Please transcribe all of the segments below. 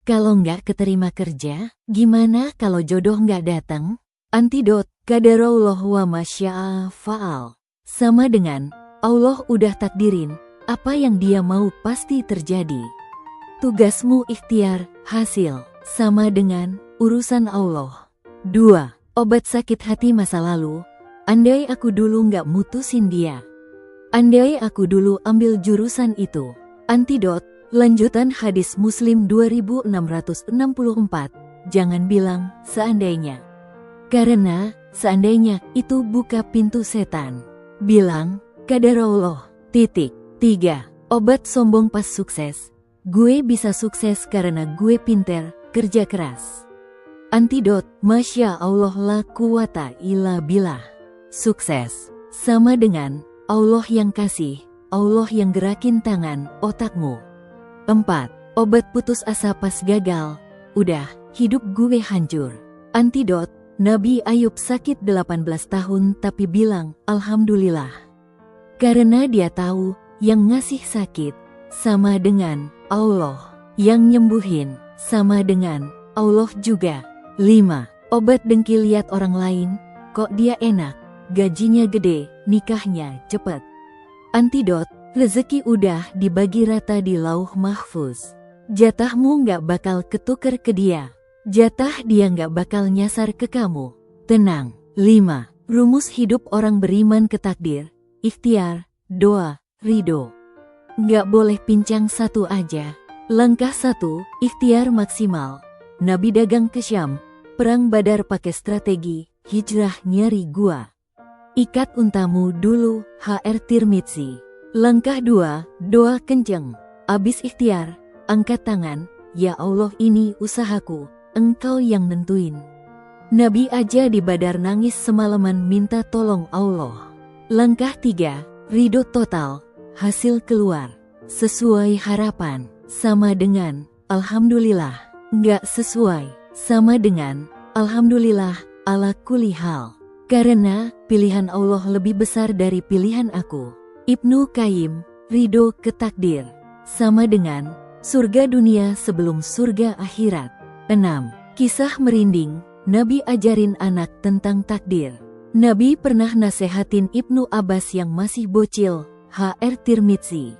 Kalau nggak keterima kerja, gimana kalau jodoh nggak datang? Antidot, qadarullah wa masya'a fa'al. Sama dengan, Allah udah takdirin, apa yang dia mau pasti terjadi. Tugasmu ikhtiar, hasil, sama dengan, urusan Allah. 2. Obat sakit hati masa lalu. Andai aku dulu nggak mutusin dia. Andai aku dulu ambil jurusan itu. Antidot, lanjutan hadis Muslim 2664. Jangan bilang, seandainya. Karena, seandainya, itu buka pintu setan. Bilang, qadarullah, titik. 3. Obat sombong pas sukses. Gue bisa sukses karena gue pinter, kerja keras. Antidot, Masya Allah la quwata illa billah. Sukses, sama dengan, Allah yang kasih, Allah yang gerakin tangan, otakmu. 4. Obat putus asa pas gagal. Udah, hidup gue hancur. Antidot, Nabi Ayub sakit 18 tahun tapi bilang, Alhamdulillah. Karena dia tahu, yang ngasih sakit, sama dengan Allah. Yang nyembuhin, sama dengan Allah juga. 5. Obat dengki lihat orang lain, kok dia enak, gajinya gede, nikahnya cepet. Antidot, rezeki udah dibagi rata di lauh mahfuz. Jatahmu nggak bakal ketuker ke dia. Jatah dia nggak bakal nyasar ke kamu. Tenang. 5. Rumus hidup orang beriman ke takdir, ikhtiar, doa, ridho. Nggak boleh pincang satu aja. Langkah 1, ikhtiar maksimal. Nabi dagang ke Syam, perang Badar pakai strategi, hijrah nyari gua. Ikat untamu dulu, HR Tirmidzi. Langkah 2, doa kenceng. Abis ikhtiar, angkat tangan, ya Allah ini usahaku, engkau yang nentuin. Nabi aja di Badar nangis semalaman minta tolong Allah. Langkah 3, ridho total, hasil keluar. Sesuai harapan, sama dengan, Alhamdulillah. Nggak sesuai, sama dengan, Alhamdulillah, ala kulli hal. Karena, pilihan Allah lebih besar dari pilihan aku. Ibnu Qayyim, ridho ke takdir. Sama dengan, surga dunia sebelum surga akhirat. 6. Kisah merinding, Nabi ajarin anak tentang takdir. Nabi pernah nasehatin Ibnu Abbas yang masih bocil, HR Tirmidzi.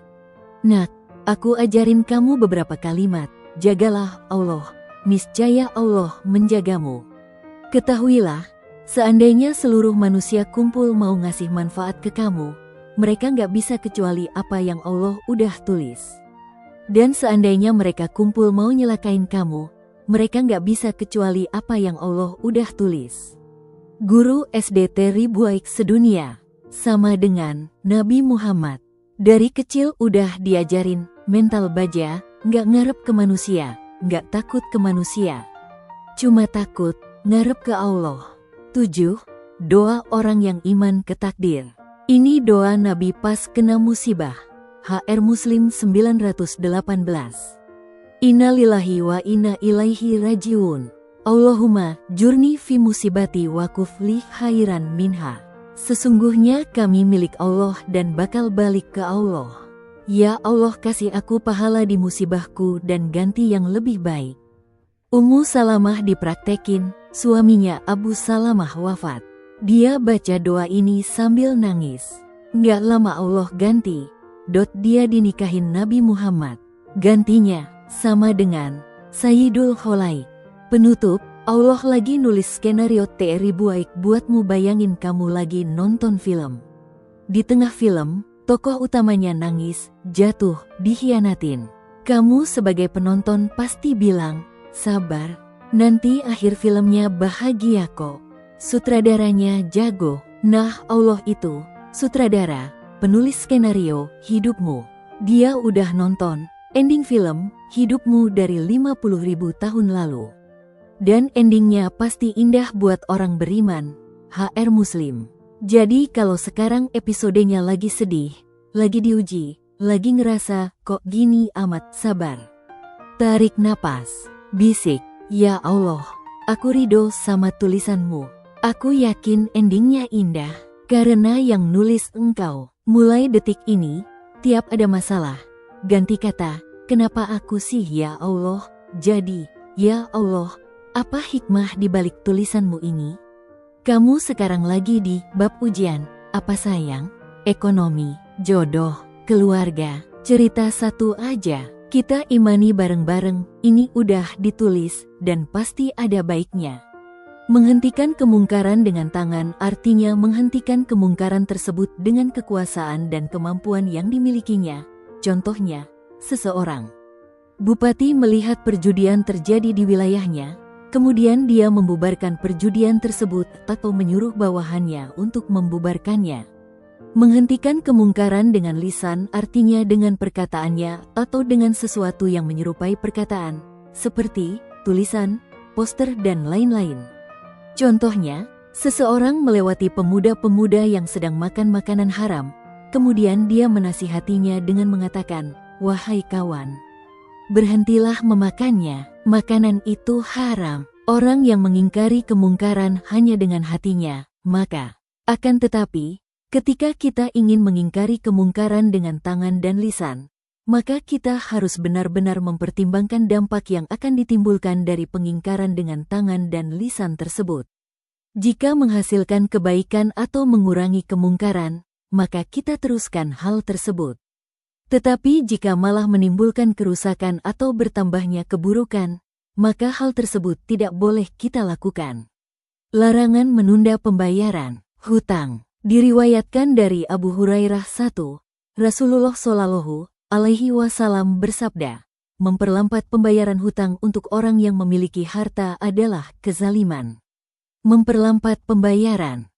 Nak, aku ajarin kamu beberapa kalimat. Jagalah Allah, niscaya Allah menjagamu. Ketahuilah, seandainya seluruh manusia kumpul mau ngasih manfaat ke kamu, mereka nggak bisa kecuali apa yang Allah udah tulis. Dan seandainya mereka kumpul mau nyelakain kamu, mereka nggak bisa kecuali apa yang Allah udah tulis. Guru SDT Ribuaik sedunia, sama dengan Nabi Muhammad. Dari kecil udah diajarin mental baja, nggak ngarep ke manusia, nggak takut ke manusia. Cuma takut, ngarep ke Allah. 7. Doa orang yang iman ke takdir. Ini doa Nabi pas kena musibah. HR Muslim 918. Inna lillahi wa inna ilaihi rajiun. Allahumma jurni fi musibati wa kufli khairan minha. Sesungguhnya kami milik Allah dan bakal balik ke Allah. Ya Allah kasih aku pahala di musibahku dan ganti yang lebih baik. Ummu Salamah dipraktekin, suaminya Abu Salamah wafat. Dia baca doa ini sambil nangis. Nggak lama Allah ganti. Dia dinikahin Nabi Muhammad. Gantinya, sama dengan Sayyidul Kholaik. Penutup, Allah lagi nulis skenario Ribuaik buatmu bayangin kamu lagi nonton film. Di tengah film, tokoh utamanya nangis, jatuh, dikhianatin. Kamu sebagai penonton pasti bilang, sabar, nanti akhir filmnya bahagia kok. Sutradaranya jago. Nah, Allah itu, sutradara, penulis skenario, hidupmu. Dia udah nonton ending film, hidupmu dari 50.000 tahun lalu. Dan endingnya pasti indah buat orang beriman, HR Muslim. Jadi kalau sekarang episodenya lagi sedih, lagi diuji, lagi ngerasa kok gini amat, sabar. Tarik napas, bisik, ya Allah, aku ridho sama tulisanmu. Aku yakin endingnya indah, karena yang nulis engkau. Mulai detik ini, tiap ada masalah, ganti kata, kenapa aku sih ya Allah, Jadi, ya Allah, apa hikmah di balik tulisanmu ini? Kamu sekarang lagi di bab ujian, apa sayang? Ekonomi, jodoh, keluarga, cerita satu aja. Kita imani bareng-bareng, ini udah ditulis, dan pasti ada baiknya. Menghentikan kemungkaran dengan tangan artinya menghentikan kemungkaran tersebut dengan kekuasaan dan kemampuan yang dimilikinya. Contohnya, seseorang bupati melihat perjudian terjadi di wilayahnya, kemudian dia membubarkan perjudian tersebut atau menyuruh bawahannya untuk membubarkannya. Menghentikan kemungkaran dengan lisan artinya dengan perkataannya atau dengan sesuatu yang menyerupai perkataan, seperti tulisan, poster, dan lain-lain. Contohnya, seseorang melewati pemuda-pemuda yang sedang makan makanan haram, kemudian dia menasihatinya dengan mengatakan, "Wahai kawan, berhentilah memakannya, makanan itu haram." Orang yang mengingkari kemungkaran hanya dengan hatinya, maka akan tetapi, ketika kita ingin mengingkari kemungkaran dengan tangan dan lisan, maka kita harus benar-benar mempertimbangkan dampak yang akan ditimbulkan dari pengingkaran dengan tangan dan lisan tersebut. Jika menghasilkan kebaikan atau mengurangi kemungkaran, maka kita teruskan hal tersebut. Tetapi jika malah menimbulkan kerusakan atau bertambahnya keburukan, maka hal tersebut tidak boleh kita lakukan. Larangan menunda pembayaran hutang. Diriwayatkan dari Abu Hurairah 1, Rasulullah Shallallahu alaihi wasallam bersabda, memperlambat pembayaran hutang untuk orang yang memiliki harta adalah kezaliman. Memperlambat pembayaran